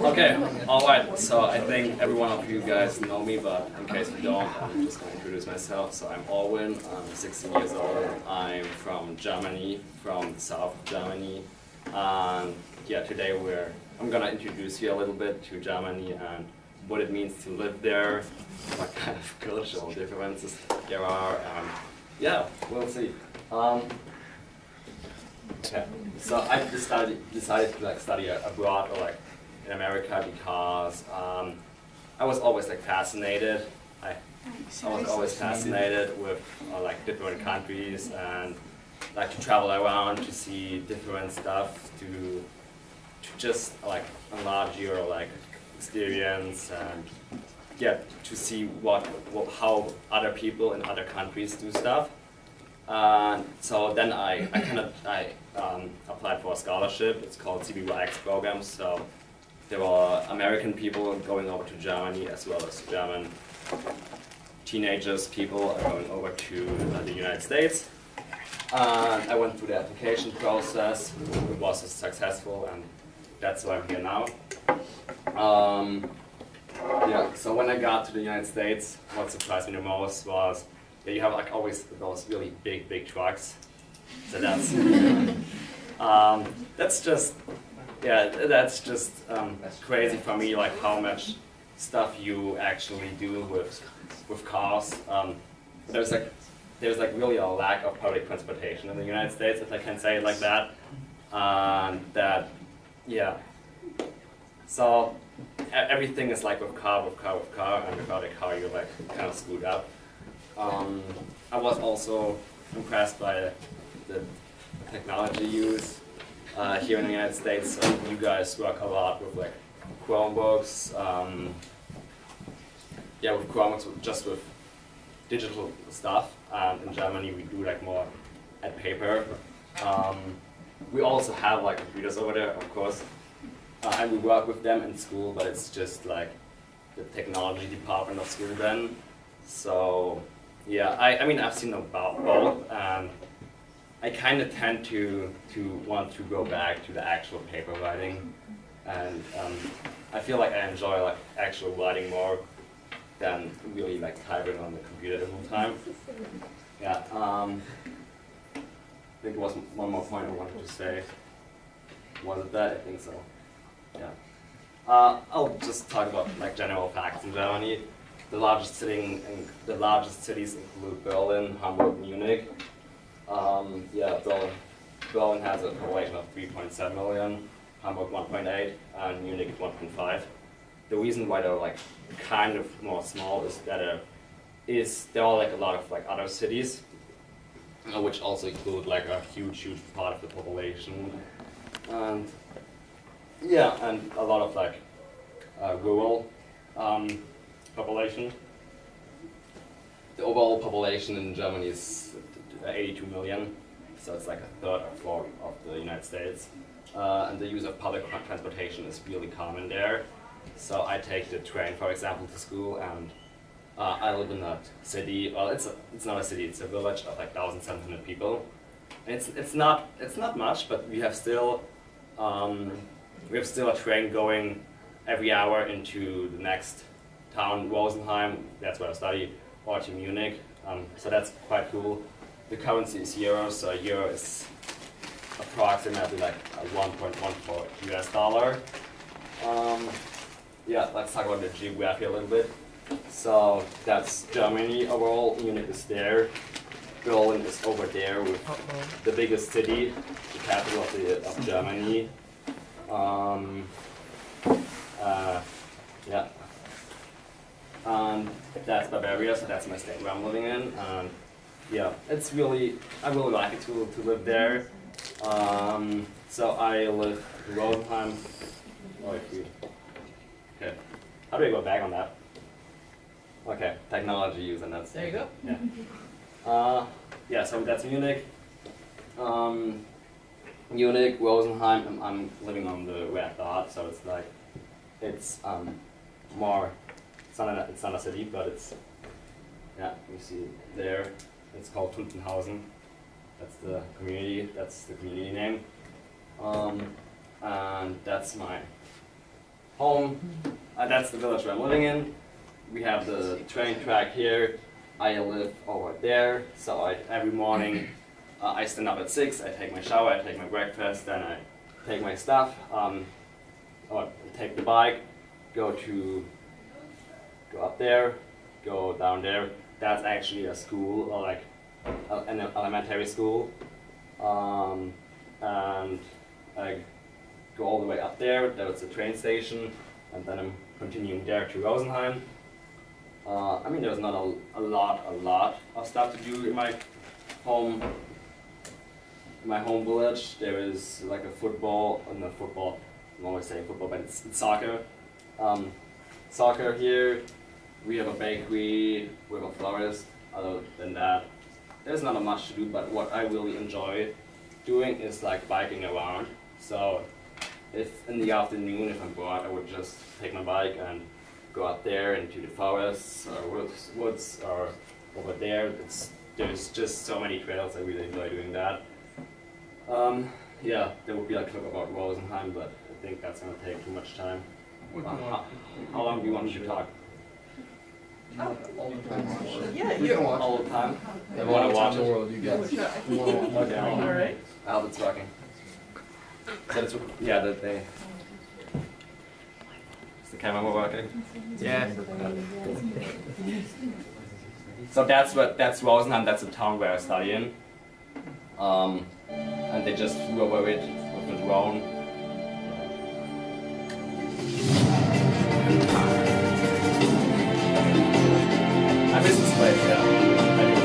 Okay, alright, so I think every one of you guys know me, but in case you don't, I'm just going to introduce myself. So I'm Alwin, I'm 16 years old, I'm from Germany, from the south of Germany, and yeah, today I'm gonna introduce you a little bit to Germany and what it means to live there, what kind of cultural differences there are, and yeah, we'll see. Okay, so I decided to study abroad or in America because I was always fascinated. I was always fascinated with different countries and to travel around to see different stuff to just enlarge your experience and get to see how other people in other countries do stuff. So then I applied for a scholarship. It's called CBYX program. So there were American people going over to Germany as well as German people are going over to the United States. I went through the application process. It was successful, and that's why I'm here now. Yeah. So when I got to the United States, what surprised me the most was you have always those really big trucks. So that's just crazy for me. How much stuff you actually do with cars. There's really a lack of public transportation in the United States, if I can say it like that. So everything is with car, and without a car you're kind of screwed up. I was also impressed by the technology used here in the United States. So you guys work a lot with Chromebooks. With Chromebooks, just with digital stuff. In Germany, we do more at paper. We also have computers over there, of course, and we work with them in school. But it's just the technology department of school then. So. Yeah, I mean, I've seen about both, and I kind of tend to want to go back to the actual paper writing, and I feel I enjoy actual writing more than really typing on the computer the whole time. Yeah, I think there was one more point I wanted to say. Was it that? I think so. Yeah. I'll just talk about general facts in Germany. The largest cities include Berlin, Hamburg, Munich. Berlin has a population of 3.7 million, Hamburg 1.8, and Munich 1.5. The reason why they're kind of more small is that there are a lot of other cities, which also include a huge part of the population, and and a lot of rural. Population. The overall population in Germany is 82 million, so it's a third or fourth of the United States. And the use of public transportation is really common there. So I take the train, for example, to school, and I live in a city. Well, it's not a city; it's a village of 1,700 people. And it's not much, but we have still a train going every hour into the next town, Rosenheim, that's where I study, or to Munich. So that's quite cool. The currency is euro, so euro is approximately 1.14 US dollar. Let's talk about the geography a little bit. So that's Germany overall. Munich is there. Berlin is over there with the biggest city, the capital of Germany. And that's Bavaria, so that's my state where I'm living in. And I really like it to live there. So I live in Rosenheim. Okay, how do I go back on that? Okay, technology use, and that's there you go. So that's Munich. Munich, Rosenheim. I'm living on the red dot, so it's more. It's not a city, but it's, you see there, it's called Tuntenhausen. That's the community name. and that's my home. That's the village where I'm living in. We have the train track here. I live over there, so every morning I stand up at 6, I take my shower, I take my breakfast, then I take my stuff, or take the bike, go up there, go down there. That's actually a school, or like an elementary school, and I go all the way up there. There's a train station, and then I'm continuing there to Rosenheim. I mean, there's not a lot of stuff to do in my home village. There is like a football, not football, I'm always saying football, but it's soccer. Soccer here. We have a bakery, we have a florist. Other than that, there's not much to do, but what I really enjoy doing is like biking around. So if in the afternoon, if I'm bored, I would just take my bike and go out there into the forests or woods or over there. There's just so many trails. I really enjoy doing that. Yeah, there would be like talk about Rosenheim, but I think that's going to take too much time. How long do you want me to talk? All the time. Yeah, You can watch. All the time? Yeah, I want to watch the it. world you get. Okay. All right. I hope it's working. That's, yeah, that they. Is the camera working? Yeah. So that's Rosenheim. That's the town where I study in. And they just flew over it with a drone. I miss this place, yeah. I do.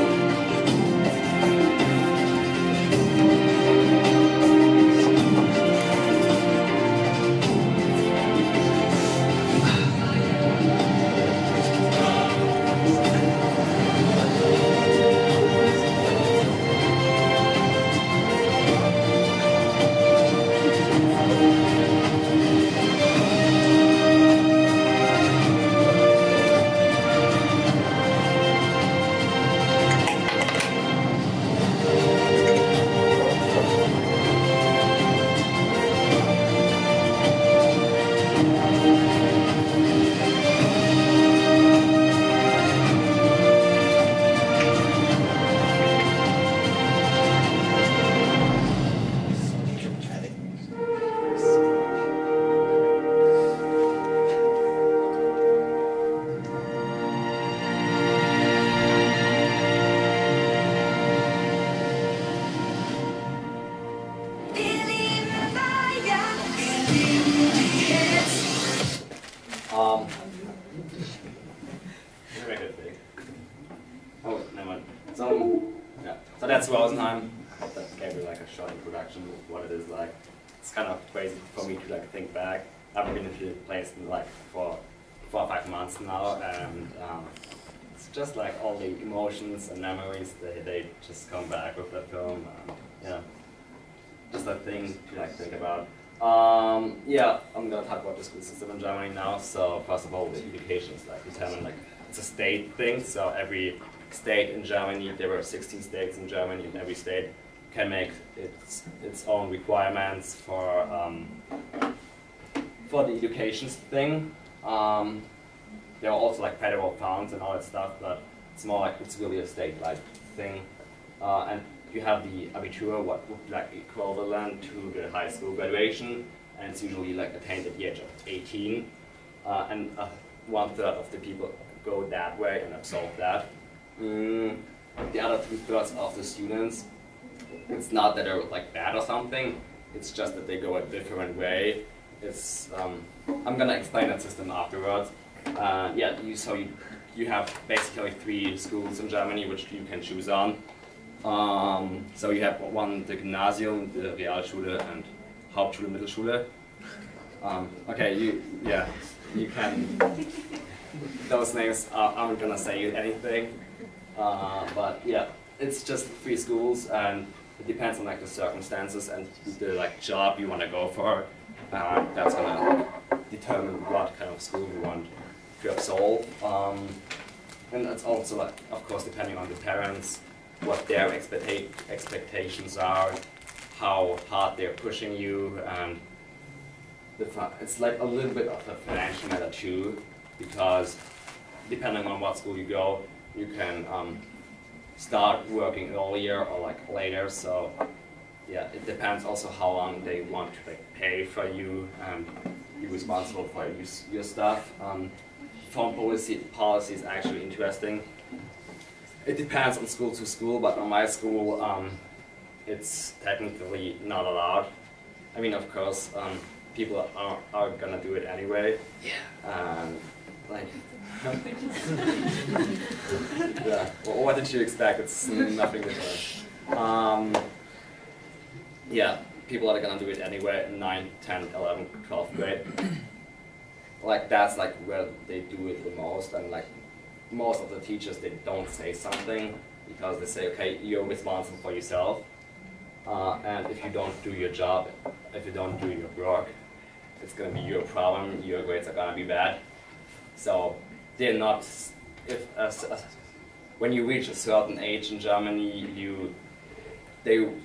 Make it big. Oh, never mind. So, yeah. So that's Rosenheim. Hope that gave you like a short introduction of what it is like. It's kind of crazy for me to like think back. I've been in the place in like for 4 or 5 months now, and it's just like all the emotions and memories they just come back with that film. Yeah, just a thing to like think about. Yeah, I'm gonna talk about the school system in Germany now. So first of all, the education is like determined, like it's a state thing. So every state in Germany, there were 16 states in Germany, and every state can make its own requirements for the education thing. There are also like federal funds and all that stuff, but it's more like it's really a state-like thing. And you have the Abitur, what would be like equivalent to the high school graduation, and it's usually like attained at the age of 18. And 1/3 of the people go that way and absolve that. The other 2/3 of the students, it's not that they're like bad or something, it's just that they go a different way. It's I'm gonna explain that system afterwards. Yeah, you have basically 3 schools in Germany which you can choose on. So you have one, the Gymnasium, the Realschule, and Hauptschule, Mittelschule. Okay, you can. Those names aren't gonna say you anything, but yeah, it's just 3 schools, and it depends on like the circumstances and the like job you want to go for. That's gonna determine what kind of school you want to absolve. And that's also like, of course, depending on the parents, what their expectations are, how hard they're pushing you, and it's like a little bit of a financial matter too, because depending on what school you go, you can start working earlier or like later. So yeah, it depends also how long they want to like pay for you and be responsible for your stuff. Phone policy is actually interesting. It depends on school to school, but on my school, it's technically not allowed. I mean, of course, people are gonna do it anyway. Yeah. Like, yeah. Well, what did you expect? It's nothing different. Yeah, people are gonna do it anyway in 9th, 10th, 11th, 12th grade. Like, that's like where they do it the most, and like most of the teachers, they don't say something because they say, okay, you're responsible for yourself, and if you don't do your job, if you don't do your work, it's gonna be your problem. Your grades are gonna be bad. So they're not. When you reach a certain age in Germany,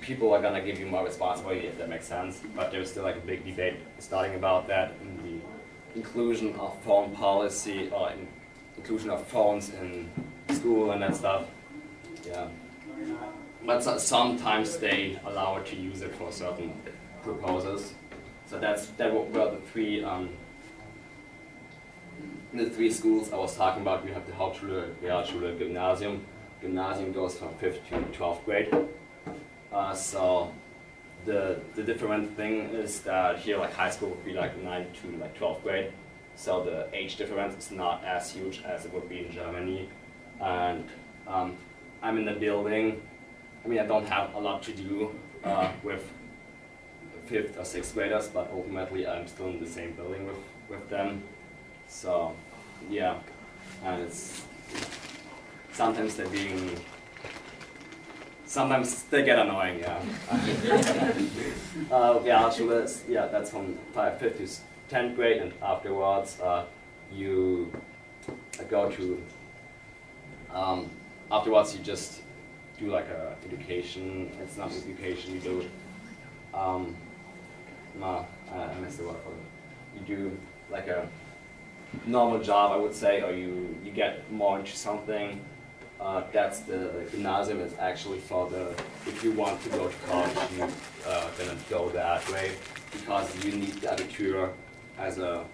people are gonna give you more responsibility, if that makes sense. But there's still like a big debate starting about that in the inclusion of phone policy or inclusion of phones in school and that stuff. Yeah. But sometimes they allow it to use it for certain purposes. So that were the three schools I was talking about. We have the Hauptschule, Realschule, Gymnasium. Gymnasium goes from 5th to 12th grade. So the different thing is that here, like high school would be like 9th to like 12th grade. So the age difference is not as huge as it would be in Germany. And I'm in the building. I mean, I don't have a lot to do with 5th or 6th graders, but ultimately I'm still in the same building with them. So yeah, and it's sometimes sometimes they get annoying, yeah. Realschule, yeah, that's from 5th to 10th grade, and afterwards you go to, afterwards you just do like a education. It's not education, you do, no, I missed the word for it. You do like a normal job, I would say, or you get more into something. That's the gymnasium is actually for if you want to go to college, you're gonna go that way, because you need the Abitur as a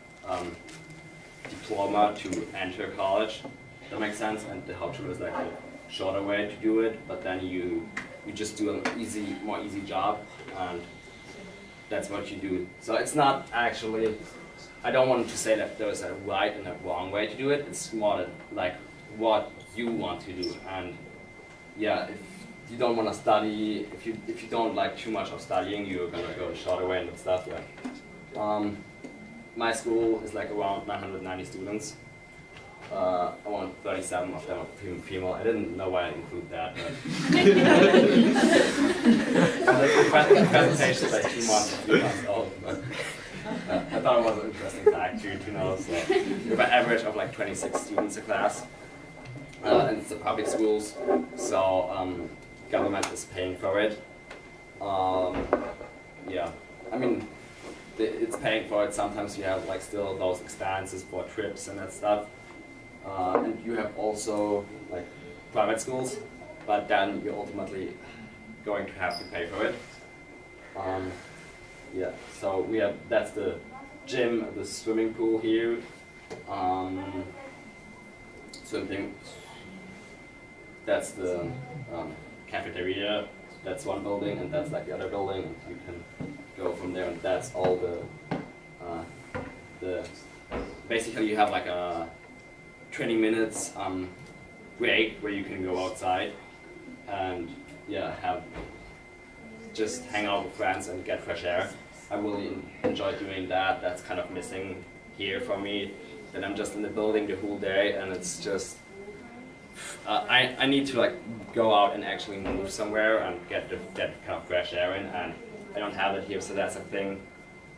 diploma to enter college. That makes sense, and the Hauptschule is like a shorter way to do it, but then you just do an more easy job, and that's what you do. So it's not actually, I don't want to say that there is a right and a wrong way to do it. It's more like what you want to do. And yeah, if you don't want to study, if you don't like too much of studying, you're gonna go the shorter way and stuff. Yeah. My school is like around 990 students. Around 37 of them are female. I didn't know why I include that. The presentation is like 2 months, 3 months old. But, I thought it was an interesting fact to know. So we have an average of like 26 students a class, and it's the public schools, so government is paying for it. Yeah, I mean, it's paying for it. Sometimes you have like still those expenses for trips and that stuff, and you have also like private schools, but then you're ultimately going to have to pay for it. Yeah, so that's the gym, the swimming pool here, swimming. That's the cafeteria. That's one building, and that's like the other building. And you can go from there, and that's all the. Basically, you have like a 20 minutes break where you can go outside, and yeah, just hang out with friends and get fresh air. I really enjoy doing that. That's kind of missing here for me. That I'm just in the building the whole day, and it's just I need to like go out and actually move somewhere and get kind of fresh air in, and I don't have it here. So that's a thing.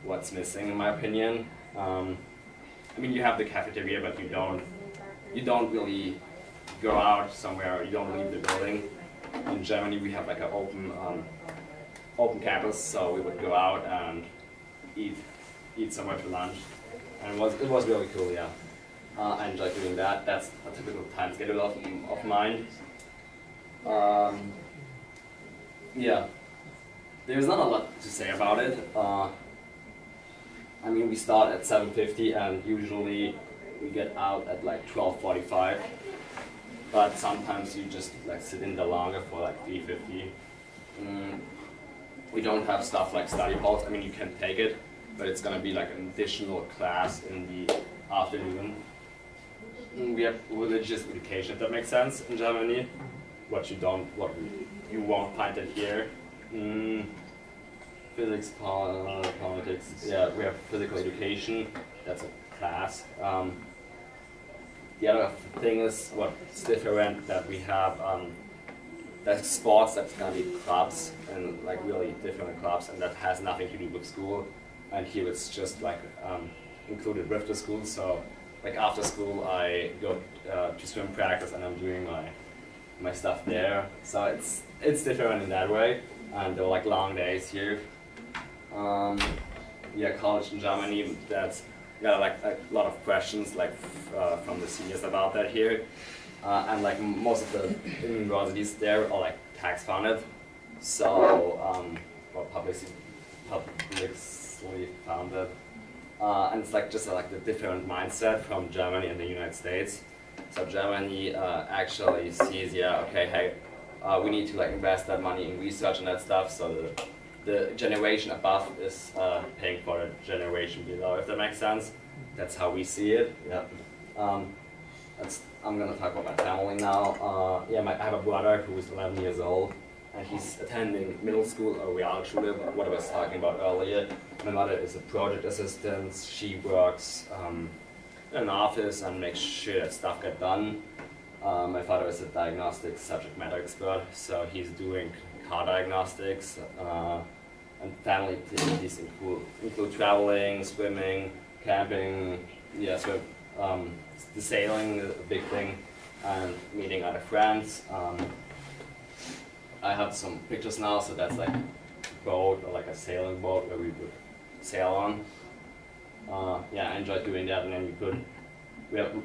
What's missing, in my opinion. I mean, you have the cafeteria, but you don't really go out somewhere. You don't leave the building. In Germany, we have like an open campus, so we would go out and eat eat somewhere to lunch, and it was really cool. Yeah, I enjoyed doing that. That's a typical time schedule of mine. Yeah, there's not a lot to say about it. I mean, we start at 7:50 and usually we get out at like 12:45. But sometimes you just like sit in there longer for like 3:50. We don't have stuff like study halls. I mean, you can take it, but it's gonna be like an additional class in the afternoon. We have religious education, if that makes sense, in Germany. What you won't find it here. Physics, politics. Yeah, we have physical education. That's a class. The other thing is what's different, that we have that's sports, that's gonna be clubs, and like really different clubs, and that has nothing to do with school. And here it's just like included with the school. So like after school I go to swim practice and I'm doing my stuff there. So it's different in that way, and there are like long days here. Yeah, college in Germany, that's got like a lot of questions like from the seniors about that here, and like most of the universities there are like tax funded, so or publicly funded, and it's like just like the different mindset from Germany and the United States. So Germany actually sees, yeah, okay, hey, we need to like invest that money in research and that stuff, so the generation above is paying for the generation below, if that makes sense. That's how we see it. Yeah. I'm gonna talk about my family now. Yeah, I have a brother who is 11 years old, and he's attending middle school or Realschule, what I was talking about earlier. My mother is a project assistant. She works in an office and makes sure that stuff get done. My father is a diagnostic subject matter expert, so he's doing car diagnostics. And family activities include traveling, swimming, camping, yeah, so the sailing is a big thing, and meeting other friends. I have some pictures now, so that's like a boat or like a sailing boat where we would sail on. Yeah, I enjoyed doing that, and then you could,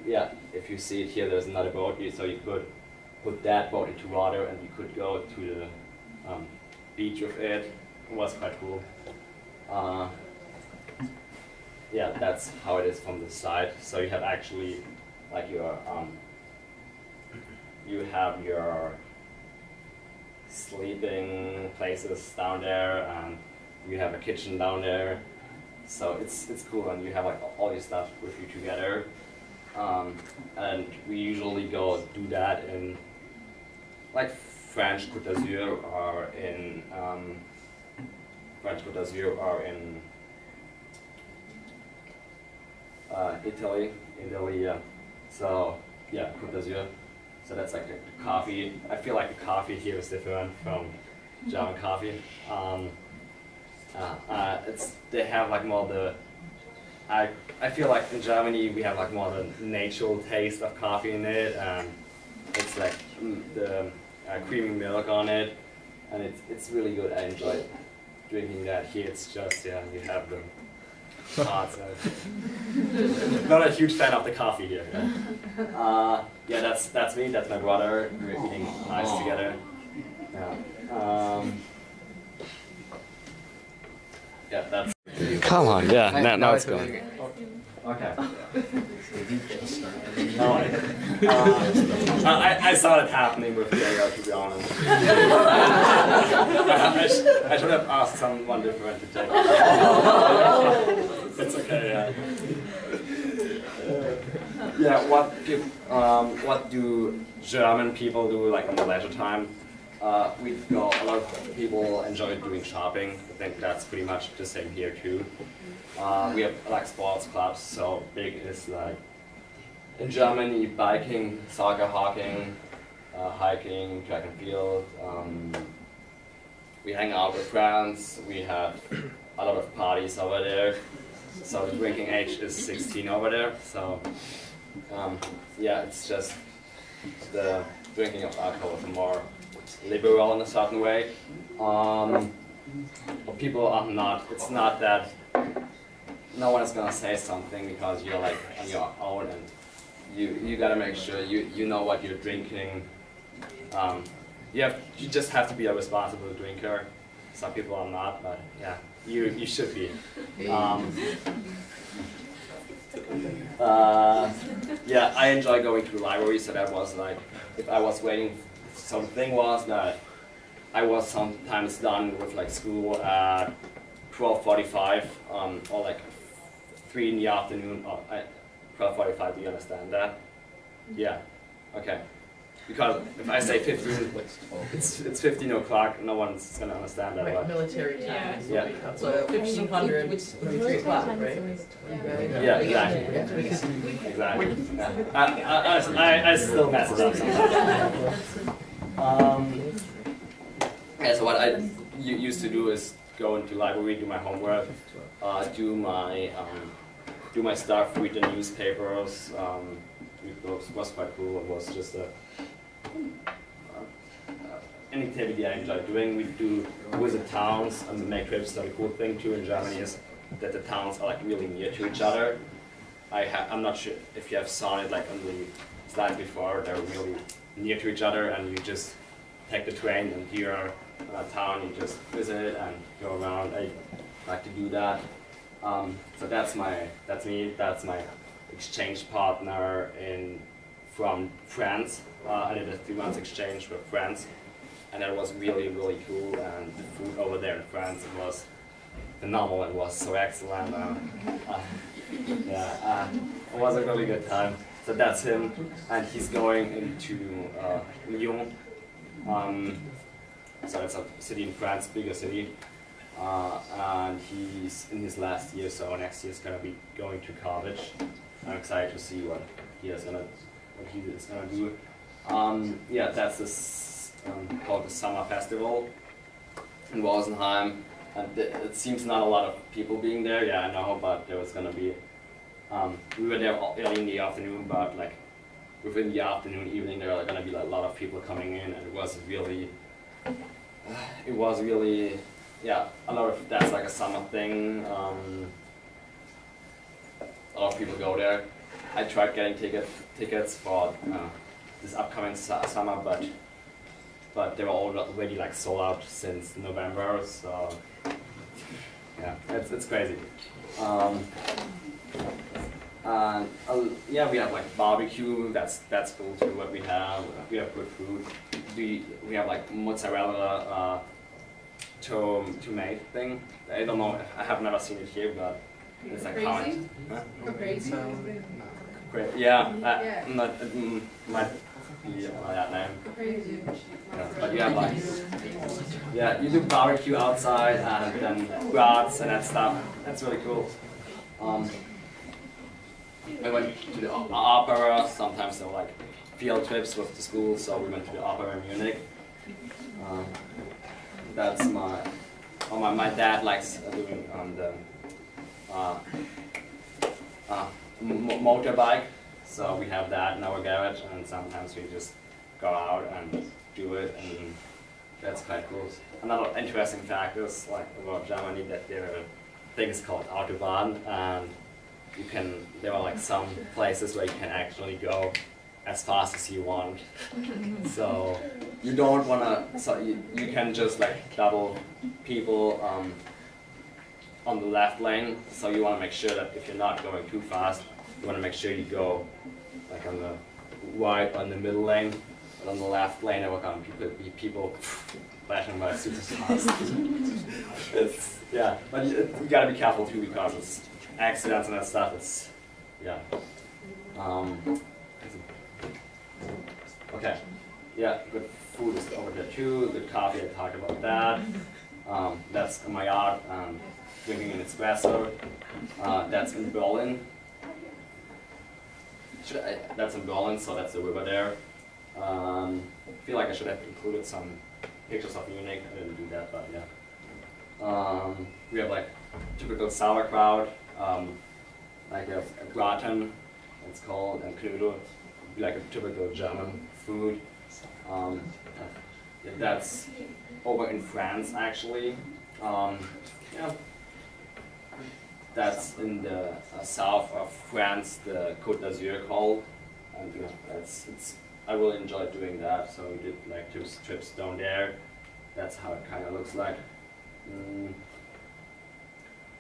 yeah, if you see it here, there's another boat here, so you could put that boat into water and you could go to the beach with it. It was quite cool. Yeah, that's how it is from the side. So you have actually like your you have your sleeping places down there, and you have a kitchen down there. So it's cool, and you have like all your stuff with you together. And we usually go do that in like French Côte d'Azur or in Italy, yeah. So yeah, Côte d'Azur. So that's like the coffee. I feel like the coffee here is different from German coffee. They have like more the. I feel like in Germany we have like more the natural taste of coffee in it, and it's like the creamy milk on it, and it's really good. I enjoy drinking that. Here it's just, yeah, you have the hot. Not a huge fan of the coffee here. Yeah, yeah, that's me. That's my brother. We're eating ice together. Yeah. Yeah, that's. Come on, yeah. Now it's going. Okay. I saw it happening with Diego, to be honest. I should have asked someone different to take it. It's okay, yeah. Yeah, what do German people do like in their leisure time? A lot of people enjoy doing shopping. I think that's pretty much the same here too. We have like sports clubs, so big is like in Germany biking, soccer, hockey, hiking, track and field. We hang out with friends. We have a lot of parties over there. So the drinking age is 16 over there. So yeah, it's just the drinking of alcohol is more liberal in a certain way. People are not. It's not that. no one is gonna say something because you're like on your own, and you gotta make sure you know what you're drinking. You just have to be a responsible drinker. Some people are not, but yeah, you should be. Yeah, I enjoy going to the library, so that was like, if I was waiting, so the thing was that I was sometimes done with like school at 12:45, or like 3 in the afternoon, or 12:45, do you understand that? Yeah, okay. Because if I say 15, it's 15 o'clock, no one's gonna understand that, Right, right? military time. Yeah. So 1500, Which- 3 o'clock, right? Yeah, exactly. Exactly. Yeah. I still mess it up sometimes. Yeah, so what I used to do is go into library, do my homework, do my stuff, read the newspapers, read books. It was quite cool. It was just an activity I enjoy doing. We do visit towns and make trips. So the cool thing too in Germany is that the towns are like really near to each other. I'm not sure if you have saw it like on the slides before. They're really near to each other, and you just take the train and you're in a town. You just visit and go around. I like to do that. So that's me. That's my exchange partner from France. I did a 3-month exchange with France, and that was really, really cool. And the food over there in France, it was phenomenal. It was so excellent. Yeah, it was a really good time. So that's him, and he's going into Lyon. So it's a city in France, bigger city. And he's in his last year, so next year is gonna be going to college. I'm excited to see what he is gonna do. Yeah, that's this called the Summer Festival in Rosenheim, and it seems not a lot of people being there. Yeah, I know, but there was gonna be. We were there early in the afternoon, but like within the afternoon, evening, there are gonna be like, a lot of people coming in, and it was really, yeah, a lot of that's like a summer thing. A lot of people go there. I tried getting tickets for this upcoming summer, but they were already like sold out since November. So yeah, it's crazy. Yeah, we have like barbecue. That's cool too. What we have good food. We have like mozzarella tomato thing. I don't know. I have never seen it here, but it's like Crazy? Huh? Crazy? Great. Yeah. Not might be that name. Crazy. Yeah, but you have like, yeah, you do barbecue outside and then brats and that stuff. That's really cool. I went to the opera. Sometimes there were like field trips with the school, so we went to the opera in Munich. That's my dad likes doing the motorbike, so we have that in our garage, and sometimes we just go out and do it, and that's quite cool. Another interesting fact is like about Germany that there are things called Autobahn, and there are like some places where you can actually go as fast as you want. So you don't wanna, so you can just like double people on the left lane. So you wanna make sure that if you're not going too fast, you wanna make sure you go like on the right on the middle lane. But on the left lane, there will come people flashing by super fast. Yeah, but you gotta be careful too because it's accidents and that stuff. It's yeah. Okay, yeah, good food is over there too, good coffee, I talked about that. That's in my yard, drinking an espresso. That's in Berlin. That's in Berlin, so that's the river there. I feel like I should have included some pictures of Munich, I didn't do that, but yeah. We have like typical sauerkraut, like we have Braten, it's called, and Knödel, like a typical German food. Yeah, that's over in France actually. Yeah. that's in the south of France, the Côte d'Azur called. And you know, I really enjoy doing that. So we did like 2 trips down there. That's how it kind of looks like.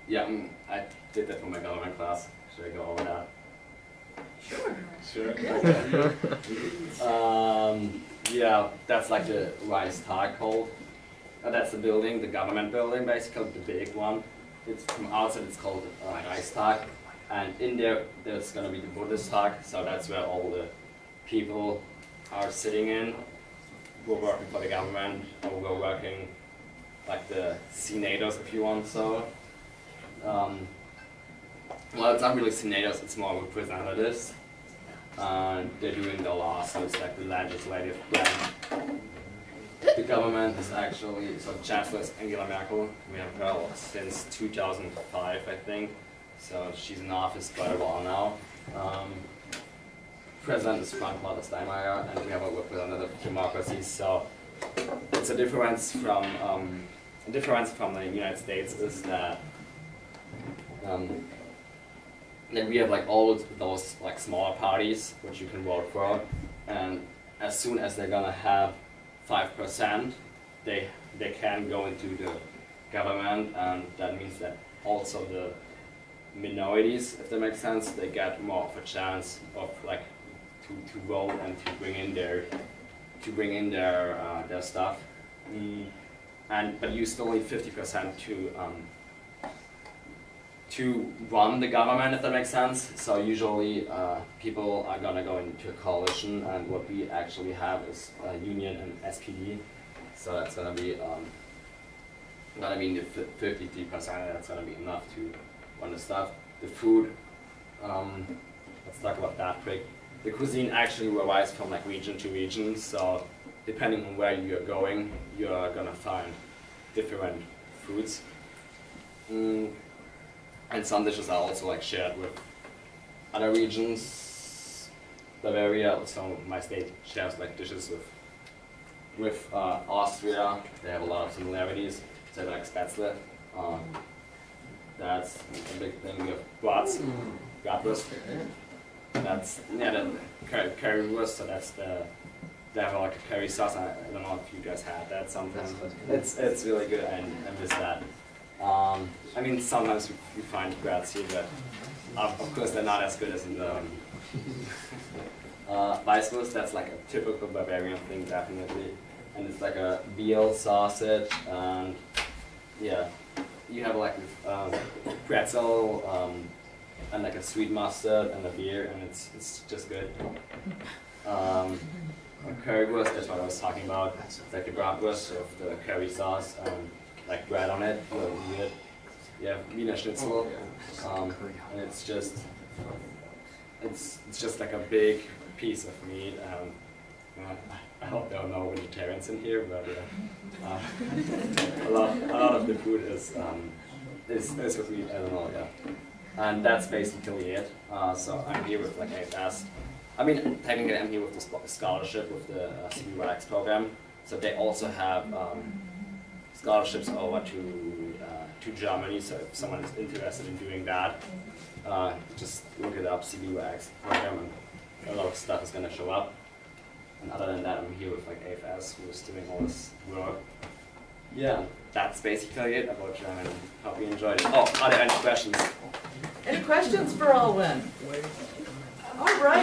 Yeah, I did that for my government class. Should I go over that? Sure. Yeah, that's like the Reichstag called. That's the building, the government building, basically the big one. It's from outside. It's called Reichstag, and in there's gonna be the Bundestag. So that's where all the people are sitting in. We're working for the government, or we're working like the senators, if you want. So, well, it's not really senators; it's more representatives. They're doing the law, so it's like the legislative branch. The government is actually, so Chancellor is Angela Merkel. We have her since 2005, I think. So she's in office quite a while now. President is Frank-Walter Steinmeier, and we have a representative democracy. So it's a difference from the United States is that we have like all those like smaller parties which you can vote for, and as soon as they're gonna have 5%, they can go into the government, and that means that also the minorities, if that makes sense, they get more of a chance of like to vote and to bring in their stuff. But you still need 50% to run the government, if that makes sense. So usually people are gonna go into a coalition, and what we actually have is Union and SPD. So that's gonna be the 53%. That's gonna be enough to run the stuff. The food. Let's talk about that quick. The cuisine actually varies from like region to region. So depending on where you're going, you're gonna find different foods. And some dishes are also like shared with other regions. Bavaria, so my state, shares like dishes with Austria. They have a lot of similarities. So like Spätzle. That's a big thing. We have Bratwurst. That's the currywurst. So that's they have like a curry sauce. I don't know if you guys had that sometimes, but it's really good. I miss that. I mean, sometimes you find brats here, but of course they're not as good as in the Weisswurst. That's like a typical Bavarian thing, definitely. And it's like a veal sausage, and yeah, you have like pretzel, and like a sweet mustard and a beer, and it's just good. Currywurst, that's what I was talking about. It's like the bratwurst of the curry sauce, like bread on it, really weird. You have Wiener Schnitzel, and it's just like a big piece of meat. I hope there are no vegetarians in here, but a lot of the food is with meat. I don't know, yeah. And that's basically it. So I'm here with like AFS. I mean, technically I'm here with the scholarship with the CBYX program. So they also have scholarships over to Germany. So if someone is interested in doing that, just look it up, CBYX program, and a lot of stuff is going to show up. And other than that, I'm here with like AFS, who is doing all this work. Yeah, that's basically it about Germany. Hope you enjoyed it. Oh, are there any questions? Any questions for Alwyn? All right.